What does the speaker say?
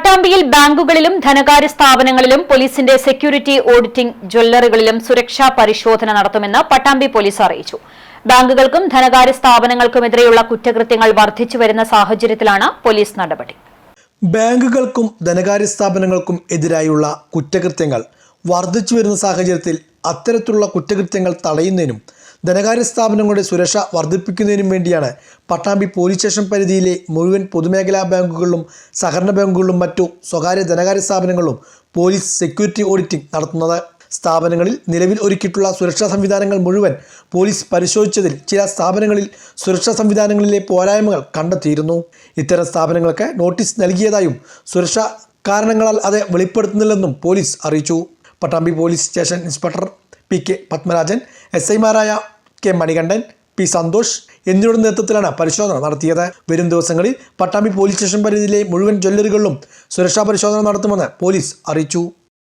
പട്ടാമ്പിയിൽ ബാങ്കുകളിലും ധനകാര്യ സ്ഥാപനങ്ങളിലും പോലീസിന്റെ സെക്യൂരിറ്റി ഓഡിറ്റിംഗ് ജ്വല്ലറികളിലും സുരക്ഷാ പരിശോധന നടത്തുമെന്ന് പട്ടാമ്പി പോലീസ് അറിയിച്ചു. ബാങ്കുകൾക്കും ധനകാര്യ സ്ഥാപനങ്ങൾക്കുമെതിരെയുള്ള കുറ്റകൃത്യങ്ങൾ വർദ്ധിച്ചുവരുന്ന സാഹചര്യത്തിലാണ് പോലീസ് നടപടി. ബാങ്കുകൾക്കും ധനകാര്യ സ്ഥാപനങ്ങൾക്കും എതിരായുള്ള കുറ്റകൃത്യങ്ങൾ വർദ്ധിച്ചുവരുന്ന സാഹചര്യത്തിൽ അത്തരത്തിലുള്ള കുറ്റകൃത്യങ്ങൾ തടയുന്നതിനും ധനകാര്യ സ്ഥാപനങ്ങളുടെ സുരക്ഷ വർദ്ധിപ്പിക്കുന്നതിനും വേണ്ടിയാണ് പട്ടാമ്പി പോലീസ് സ്റ്റേഷൻ പരിധിയിലെ മുഴുവൻ പൊതുമേഖലാ ബാങ്കുകളിലും സഹകരണ ബാങ്കുകളിലും മറ്റു സ്വകാര്യ ധനകാര്യ സ്ഥാപനങ്ങളിലും പോലീസ് സെക്യൂരിറ്റി ഓഡിറ്റിംഗ് നടത്തുന്നത്. സ്ഥാപനങ്ങളിൽ നിലവിൽ ഒരുക്കിയിട്ടുള്ള സുരക്ഷാ സംവിധാനങ്ങൾ മുഴുവൻ പോലീസ് പരിശോധിച്ചതിൽ ചില സ്ഥാപനങ്ങളിൽ സുരക്ഷാ സംവിധാനങ്ങളിലെ പോരായ്മകൾ കണ്ടെത്തിയിരുന്നു. ഇത്തരം സ്ഥാപനങ്ങൾക്ക് നോട്ടീസ് നൽകിയതായും സുരക്ഷാ കാരണങ്ങളാൽ അത് വെളിപ്പെടുത്തുന്നില്ലെന്നും പോലീസ് അറിയിച്ചു. Pattambi police station inspector P K. Padmarajan, എസ്.ഐമാരായ കെ. മണികണ്ഠൻ, പി. സന്തോഷ് എന്നിവരുടെ നേതൃത്വത്തിലാണ് പരിശോധന നടത്തിയത്. വരും ദിവസങ്ങളിൽ പട്ടാമ്പി പോലീസ് സ്റ്റേഷൻ പരിധിയിലെ മുഴുവൻ ജ്വല്ലറികളിലും സുരക്ഷാ പരിശോധന നടത്തുമെന്ന് പോലീസ് അറിയിച്ചു.